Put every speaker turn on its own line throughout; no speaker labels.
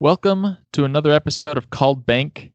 Welcome to another episode of Called Bank.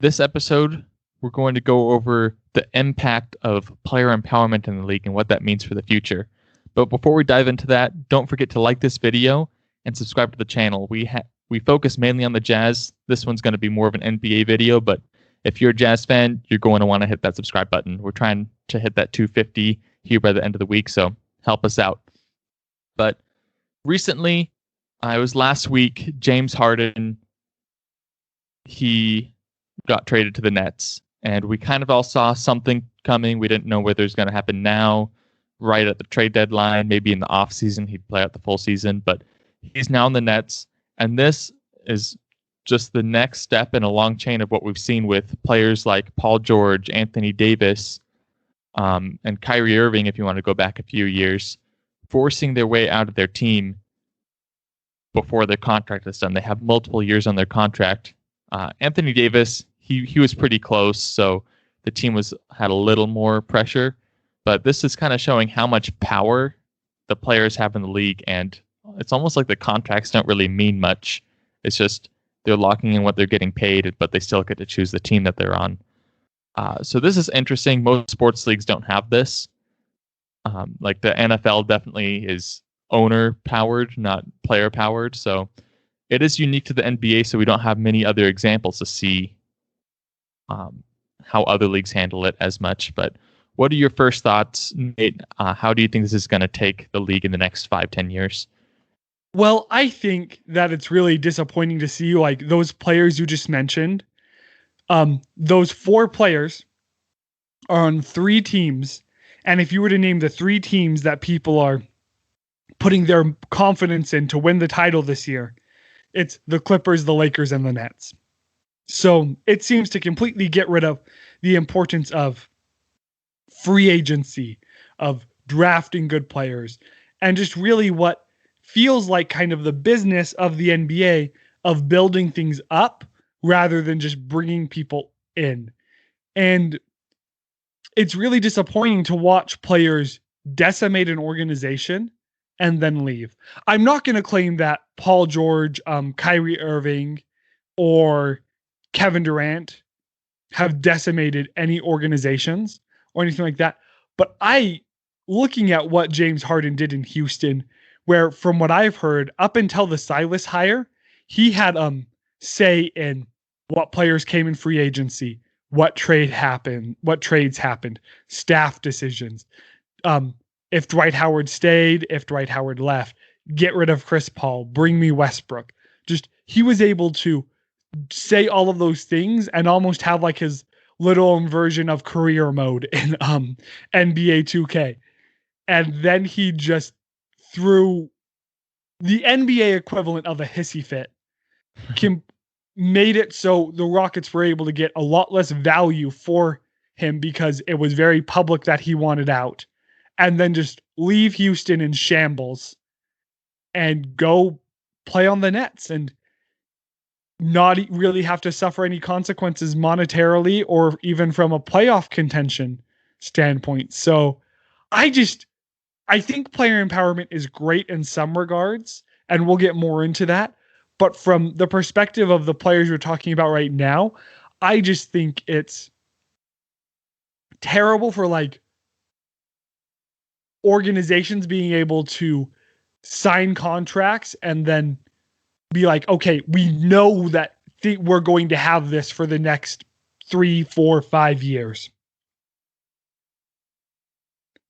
This episode, we're going to go over the impact of player empowerment in the league and what that means for the future. But before we dive into that, don't forget to like this video and subscribe to the channel. We focus mainly on the Jazz. This one's going to be more of an NBA video, but if you're a Jazz fan, you're going to want to hit that subscribe button. We're trying to hit that 250 here by the end of the week, so help us out. But recently, it was last week, James Harden, he got traded to the Nets. And we kind of all saw something coming. We didn't know whether it was going to happen now, right at the trade deadline, maybe in the offseason. He'd play out the full season. But he's now in the Nets. And this is just the next step in a long chain of what we've seen with players like Paul George, Anthony Davis, and Kyrie Irving, if you want to go back a few years, forcing their way out of their team before their contract is done. They have multiple years on their contract. Anthony Davis, he was pretty close, so the team had a little more pressure. But this is kind of showing how much power the players have in the league, and it's almost like the contracts don't really mean much. It's just they're locking in what they're getting paid, but they still get to choose the team that they're on. So this is interesting. Most sports leagues don't have this. Like the NFL definitely is owner-powered, not player-powered. So it is unique to the NBA, so we don't have many other examples to see how other leagues handle it as much. But what are your first thoughts, Nate? How do you think this is going to take the league in the next 5-10 years?
Well, I think that it's really disappointing to see like those players you just mentioned. Those 4 players are on 3 teams. And if you were to name the 3 teams that people are putting their confidence in to win the title this year, it's the Clippers, the Lakers, and the Nets. So it seems to completely get rid of the importance of free agency, of drafting good players, and just really what feels like kind of the business of the NBA of building things up rather than just bringing people in. And it's really disappointing to watch players decimate an organization and then leave. I'm not going to claim that Paul George, Kyrie Irving, or Kevin Durant have decimated any organizations or anything like that. But looking at what James Harden did in Houston, where from what I've heard, up until the Silas hire, he had say in what players came in free agency, what trades happened, staff decisions. If Dwight Howard stayed, if Dwight Howard left, get rid of Chris Paul, bring me Westbrook. Just he was able to say all of those things and almost have like his little version of career mode in NBA 2K. And then he just threw the NBA equivalent of a hissy fit, made it so the Rockets were able to get a lot less value for him because it was very public that he wanted out. And then just leave Houston in shambles and go play on the Nets and not really have to suffer any consequences monetarily or even from a playoff contention standpoint. So I think player empowerment is great in some regards, and we'll get more into that. But from the perspective of the players we're talking about right now, I just think it's terrible for like organizations being able to sign contracts and then be like, okay, we know that we're going to have this for the next 3, 4, 5 years.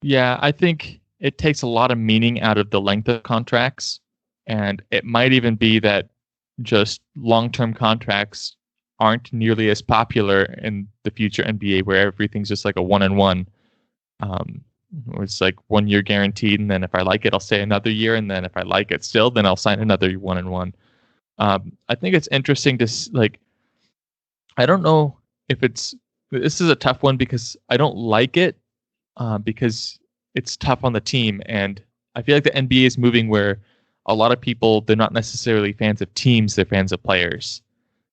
Yeah, I think it takes a lot of meaning out of the length of contracts. And it might even be that just long-term contracts aren't nearly as popular in the future NBA where everything's just like a 1-and-1. It's like 1 year guaranteed, and then if I like it, I'll stay another year, and then if I like it still, then I'll sign another 1-and-1. I think it's interesting to like. I don't know if this is a tough one because I don't like it because it's tough on the team, and I feel like the NBA is moving where a lot of people, they're not necessarily fans of teams, they're fans of players.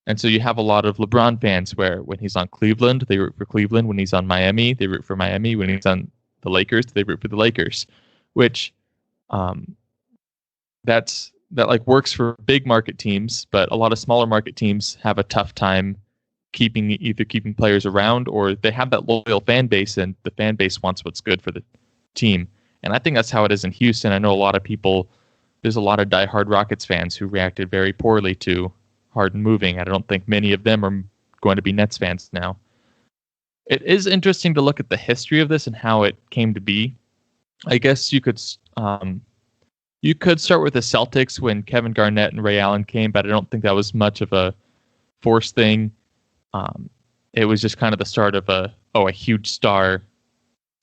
And so you have a lot of LeBron fans where when he's on Cleveland, they root for Cleveland. When he's on Miami, they root for Miami. When he's on the Lakers, they root for the Lakers, which that's like works for big market teams, but a lot of smaller market teams have a tough time either keeping players around, or they have that loyal fan base and the fan base wants what's good for the team. And I think that's how it is in Houston. I know a lot of people, there's a lot of diehard Rockets fans who reacted very poorly to Harden moving. I don't think many of them are going to be Nets fans now. It is interesting to look at the history of this and how it came to be. I guess you could start with the Celtics when Kevin Garnett and Ray Allen came, but I don't think that was much of a forced thing. It was just kind of the start of a huge star.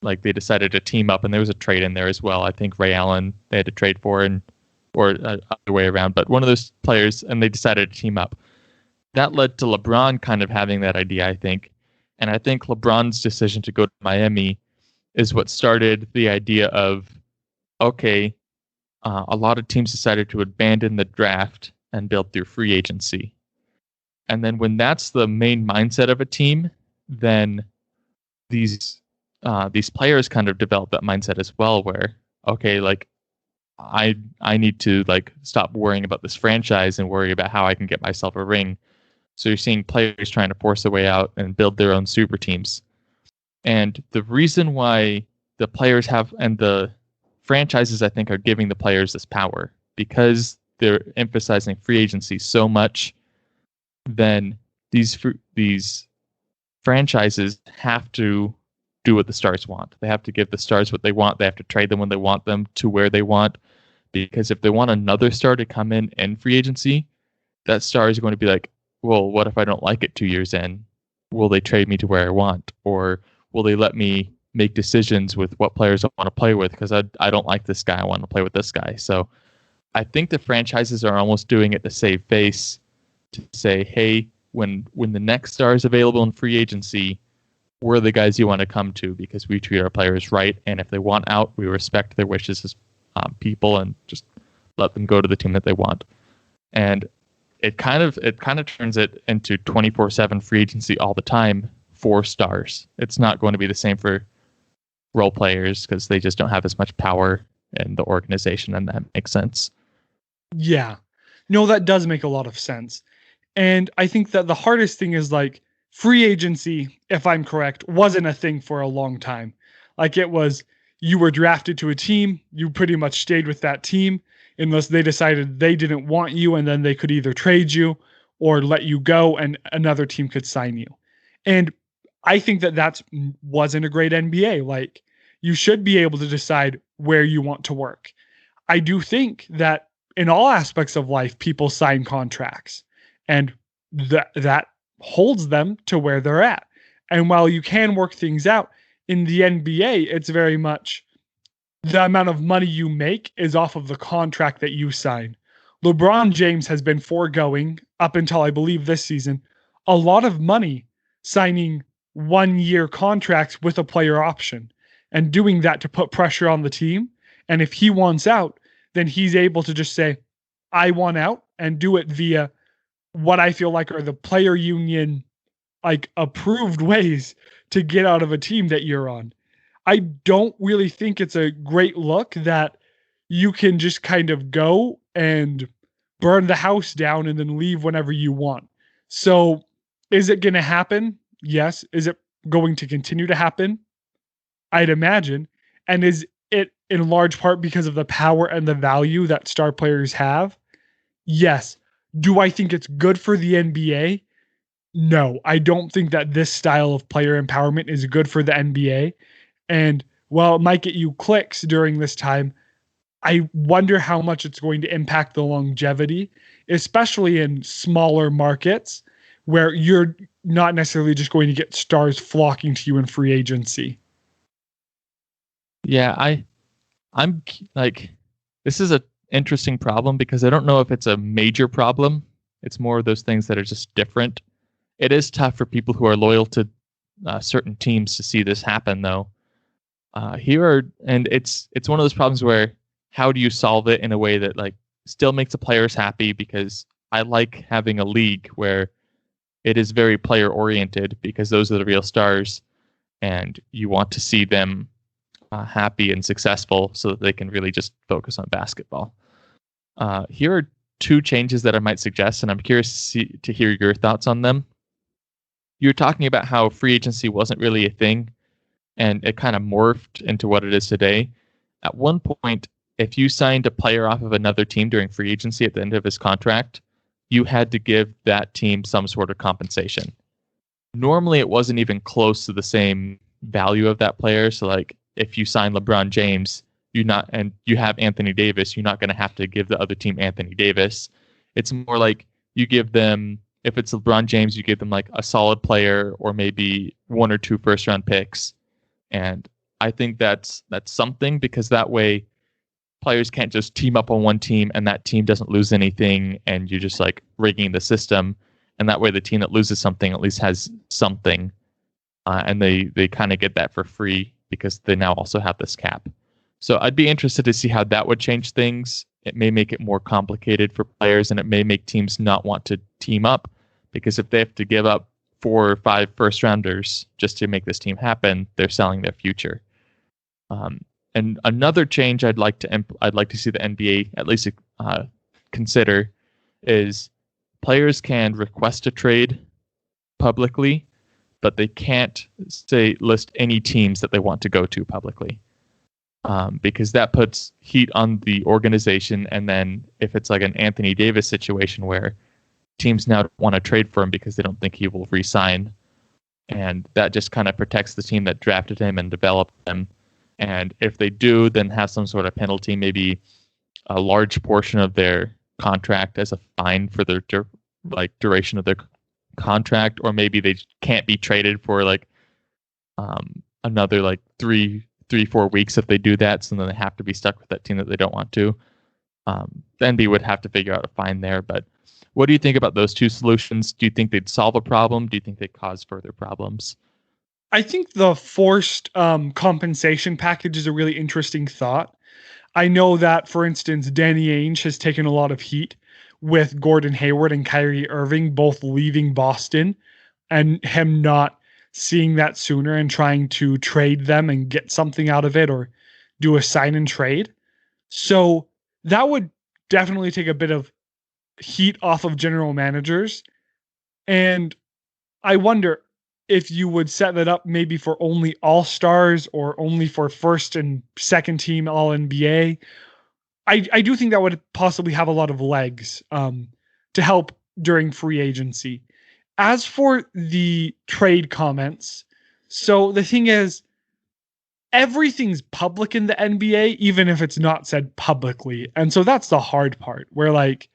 Like they decided to team up, and there was a trade in there as well. I think Ray Allen they had to trade for, or other way around, but one of those players, and they decided to team up. That led to LeBron kind of having that idea, I think. And I think LeBron's decision to go to Miami is what started the idea of, okay, a lot of teams decided to abandon the draft and build through free agency. And then when that's the main mindset of a team, then these players kind of develop that mindset as well, where, okay, like I need to like stop worrying about this franchise and worry about how I can get myself a ring. So you're seeing players trying to force their way out and build their own super teams. And the reason why the players have, and the franchises, I think, are giving the players this power, because they're emphasizing free agency so much, then these franchises have to do what the stars want. They have to give the stars what they want. They have to trade them when they want them to where they want. Because if they want another star to come in free agency, that star is going to be like, well, what if I don't like it 2 years in? Will they trade me to where I want? Or will they let me make decisions with what players I want to play with? Because I don't like this guy. I want to play with this guy. So I think the franchises are almost doing it to save face, to say, hey, when the next star is available in free agency, we're the guys you want to come to because we treat our players right. And if they want out, we respect their wishes as people and just let them go to the team that they want. And it kind of turns it into 24/7 free agency all the time for stars. It's not going to be the same for role players because they just don't have as much power in the organization, and that makes sense.
Yeah. No, that does make a lot of sense. And I think that the hardest thing is like free agency, if I'm correct, wasn't a thing for a long time. Like it was, you were drafted to a team, you pretty much stayed with that team unless they decided they didn't want you, and then they could either trade you or let you go and another team could sign you. And I think that wasn't a great NBA. Like you should be able to decide where you want to work. I do think that in all aspects of life, people sign contracts, and that holds them to where they're at. And while you can work things out in the NBA, it's very much the amount of money you make is off of the contract that you sign. LeBron James has been foregoing, up until I believe this season, a lot of money signing 1-year contracts with a player option and doing that to put pressure on the team. And if he wants out, then he's able to just say, I want out, and do it via what I feel like are the player union like approved ways to get out of a team that you're on. I don't really think it's a great look that you can just kind of go and burn the house down and then leave whenever you want. So is it going to happen? Yes. Is it going to continue to happen? I'd imagine. And is it in large part because of the power and the value that star players have? Yes. Do I think it's good for the NBA? No, I don't think that this style of player empowerment is good for the NBA. And while it might get you clicks during this time, I wonder how much it's going to impact the longevity, especially in smaller markets where you're not necessarily just going to get stars flocking to you in free agency.
Yeah, I'm like, this is an interesting problem because I don't know if it's a major problem. It's more of those things that are just different. It is tough for people who are loyal to certain teams to see this happen, though. It's one of those problems where how do you solve it in a way that like still makes the players happy? Because I like having a league where it is very player oriented because those are the real stars, and you want to see them happy and successful so that they can really just focus on basketball. Here are two changes that I might suggest, and I'm curious to hear your thoughts on them. You're talking about how free agency wasn't really a thing, and it kind of morphed into what it is today. At one point, if you signed a player off of another team during free agency at the end of his contract, you had to give that team some sort of compensation. Normally, it wasn't even close to the same value of that player. So, like, if you sign LeBron James, and you have Anthony Davis, you're not going to have to give the other team Anthony Davis. It's more like you give them, if it's LeBron James, you give them like a solid player or maybe 1 or 2 first-round picks. And I think that's something, because that way players can't just team up on one team and that team doesn't lose anything and you're just like rigging the system. And that way the team that loses something at least has something. And they kind of get that for free because they now also have this cap. So I'd be interested to see how that would change things. It may make it more complicated for players, and it may make teams not want to team up, because if they have to give up 4 or 5 first rounders just to make this team happen, they're selling their future. And another change I'd like to see the NBA at least consider is players can request a trade publicly, but they can't list any teams that they want to go to publicly, because that puts heat on the organization. And then if it's like an Anthony Davis situation where teams now want to trade for him because they don't think he will re-sign, and that just kind of protects the team that drafted him and developed him. And if they do, then have some sort of penalty, maybe a large portion of their contract as a fine for their duration of their contract, or maybe they can't be traded for like another like 3-4 weeks if they do that. So then they have to be stuck with that team that they don't want to. The NBA would have to figure out a fine there. But what do you think about those two solutions? Do you think they'd solve a problem? Do you think they'd cause further problems?
I think the forced compensation package is a really interesting thought. I know that, for instance, Danny Ainge has taken a lot of heat with Gordon Hayward and Kyrie Irving both leaving Boston, and him not seeing that sooner and trying to trade them and get something out of it, or do a sign and trade. So that would definitely take a bit of heat off of general managers. And I wonder if you would set that up maybe for only all-stars or only for first and second team All-NBA. I do think that would possibly have a lot of legs to help during free agency. As for the trade comments, so the thing is, everything's public in the NBA, even if it's not said publicly. And so that's the hard part, where like,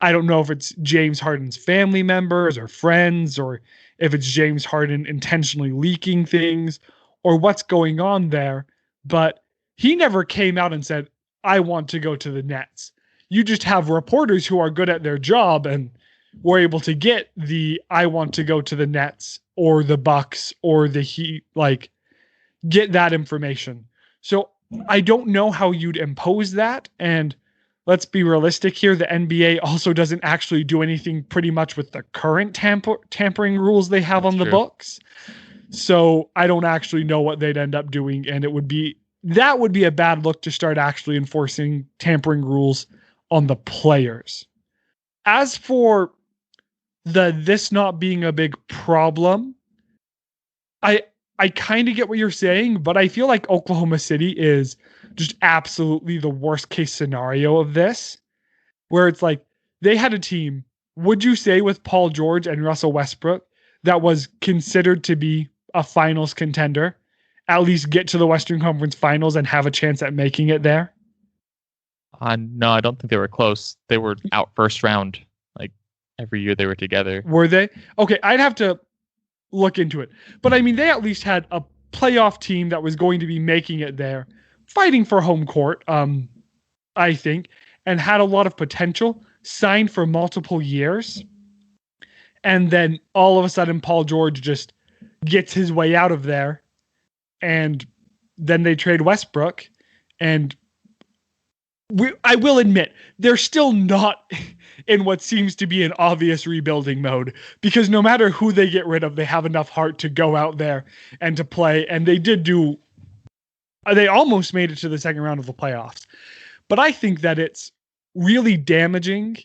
I don't know if it's James Harden's family members or friends, or if it's James Harden intentionally leaking things, or what's going on there. But he never came out and said, I want to go to the Nets. You just have reporters who are good at their job and were able to get the I want to go to the Nets or the Bucks or the Heat, like get that information. So I don't know how you'd impose that. And let's be realistic here. The NBA also doesn't actually do anything pretty much with the current tampering rules they have on the books. So I don't actually know what they'd end up doing. And that would be a bad look to start actually enforcing tampering rules on the players. As for this not being a big problem, I kind of get what you're saying, but I feel like Oklahoma City is just absolutely the worst case scenario of this, where it's like they had a team, would you say, with Paul George and Russell Westbrook that was considered to be a finals contender, at least get to the Western Conference Finals and have a chance at making it there?
No, I don't think they were close. They were out first round, like every year they were together.
Were they? Okay, I'd have to look into it. But I mean, they at least had a playoff team that was going to be making it there, fighting for home court, I think, and had a lot of potential, signed for multiple years. And then all of a sudden, Paul George just gets his way out of there. And then they trade Westbrook. And I will admit, they're still not in what seems to be an obvious rebuilding mode, because no matter who they get rid of, they have enough heart to go out there and to play. And they almost made it to the second round of the playoffs. But I think that it's really damaging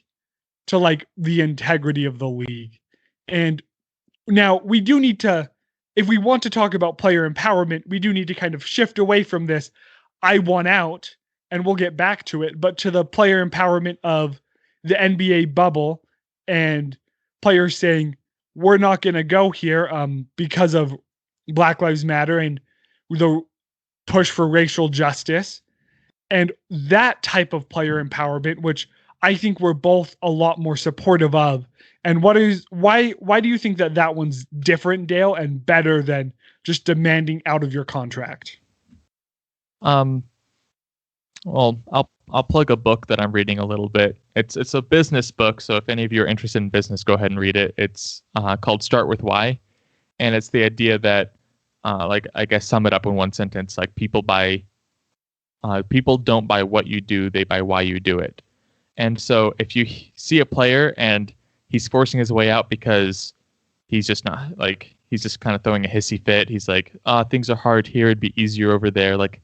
to like the integrity of the league. And now we do need to, if we want to talk about player empowerment, we do need to kind of shift away from this I won out, and we'll get back to it, but to the player empowerment of the NBA bubble and players saying, we're not going to go here because of Black Lives Matter and the push for racial justice. And that type of player empowerment, which I think we're both a lot more supportive of. And why do you think that one's different, Dale, and better than just demanding out of your contract?
Well, I'll plug a book that I'm reading a little bit. It's a business book, so if any of you are interested in business, go ahead and read it. It's called Start With Why, and it's the idea that, like, I guess sum it up in one sentence, like people don't buy what you do, they buy why you do it. And so if you see a player and he's forcing his way out because he's just not, like, he's just kind of throwing a hissy fit. He's like, things are hard here, it'd be easier over there. Like,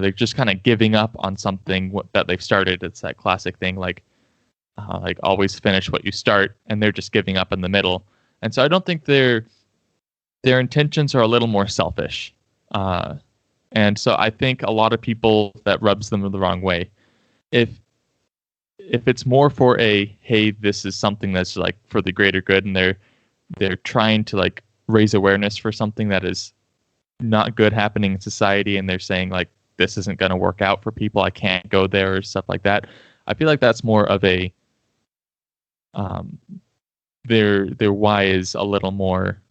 they're just kind of giving up on something that they've started. It's that classic thing, like always finish what you start, and they're just giving up in the middle. And so I don't think their intentions are a little more selfish. And so I think a lot of people, that rubs them the wrong way. If it's more for hey, this is something that's like for the greater good, and they're trying to like raise awareness for something that is not good happening in society, and they're saying like, this isn't going to work out for people, I can't go there, or stuff like that. I feel like that's more of a their why is a little more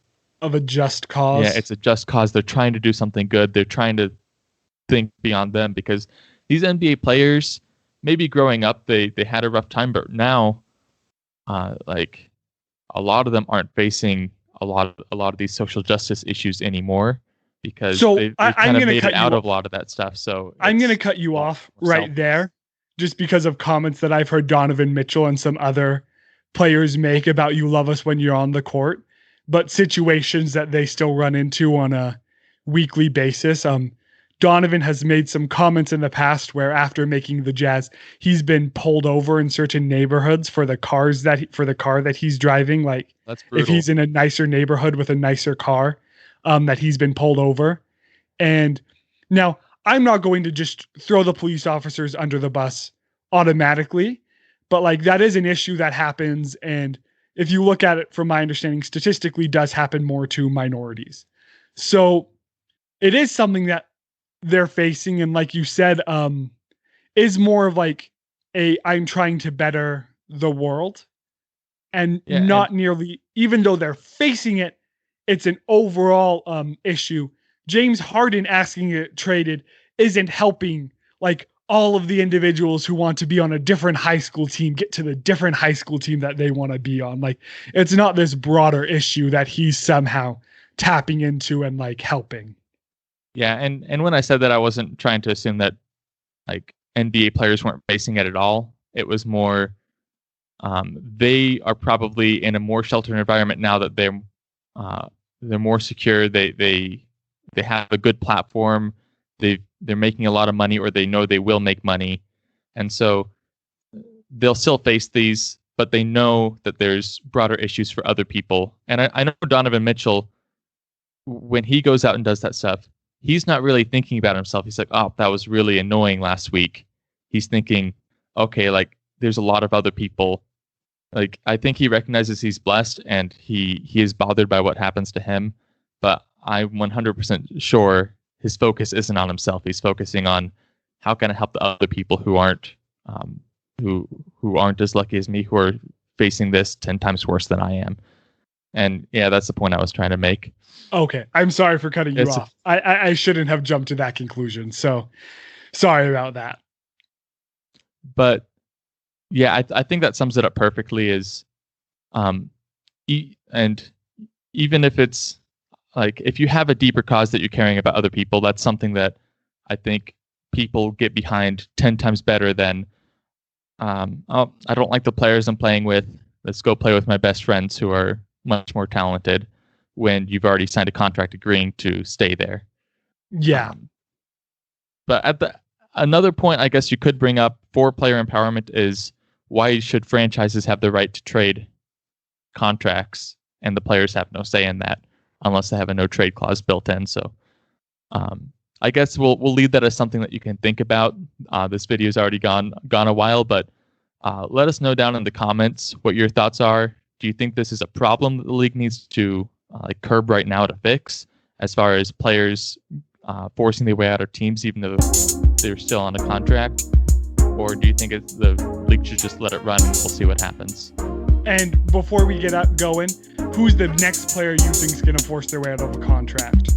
of a just cause.
Yeah, it's a just cause. They're trying to do something good. They're trying to think beyond them, because these NBA players, maybe growing up, they had a rough time, but now, like, a lot of them aren't facing a lot of these social justice issues anymore, because they've kind of made it out of a lot of that stuff. So
I'm going to cut you off right there, just because of comments that I've heard Donovan Mitchell and some other players make about you love us when you're on the court, but situations that they still run into on a weekly basis. Donovan has made some comments in the past where, after making the Jazz, he's been pulled over in certain neighborhoods for the car that he's driving. Like,
that's brutal.
If he's in a nicer neighborhood with a nicer car, that he's been pulled over. And now, I'm not going to just throw the police officers under the bus automatically, but like, that is an issue that happens. And if you look at it, from my understanding, statistically does happen more to minorities. So it is something that they're facing. And like you said, is more of like I'm trying to better the world, and not nearly, even though they're facing it, it's an overall issue. James Harden asking it traded isn't helping like all of the individuals who want to be on a different high school team get to the different high school team that they want to be on. Like, it's not this broader issue that he's somehow tapping into and like helping.
Yeah, and when I said that, I wasn't trying to assume that like NBA players weren't facing it at all. It was more, they are probably in a more sheltered environment now that they're more secure. They have a good platform. They're making a lot of money, or they know they will make money, and so they'll still face these, but they know that there's broader issues for other people. And I know Donovan Mitchell, when he goes out and does that stuff, he's not really thinking about himself. He's like, oh, that was really annoying last week. He's thinking, okay, like, there's a lot of other people. Like, I think he recognizes he's blessed, and he is bothered by what happens to him. But I'm 100% sure his focus isn't on himself. He's focusing on how can I help the other people who aren't who aren't as lucky as me, who are facing this 10 times worse than I am. And yeah, that's the point I was trying to make.
Okay, I'm sorry for cutting you off. I shouldn't have jumped to that conclusion. So sorry about that.
But yeah, I think that sums it up perfectly. Is and even if it's like, if you have a deeper cause that you're caring about other people, that's something that I think people get behind 10 times better than, I don't like the players I'm playing with, let's go play with my best friends who are much more talented, when you've already signed a contract agreeing to stay there.
Yeah.
But another point I guess you could bring up for player empowerment is why should franchises have the right to trade contracts and the players have no say in that unless they have a no trade clause built in. So I guess we'll leave that as something that you can think about. This video's already gone a while, but let us know down in the comments what your thoughts are. Do you think this is a problem that the league needs to curb right now to fix, as far as players forcing their way out of teams even though they're still on a contract? Or do you think the league should just let it run and we'll see what happens?
And before we get up going, who's the next player you think is going to force their way out of a contract?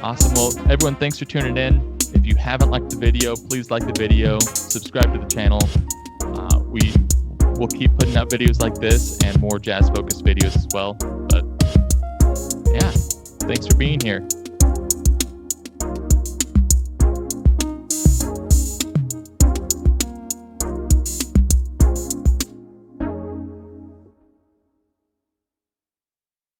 Awesome. Well, everyone, thanks for tuning in. If you haven't liked the video, please like the video, subscribe to the channel. We'll keep putting out videos like this and more Jazz-focused videos as well. But yeah, thanks for being here.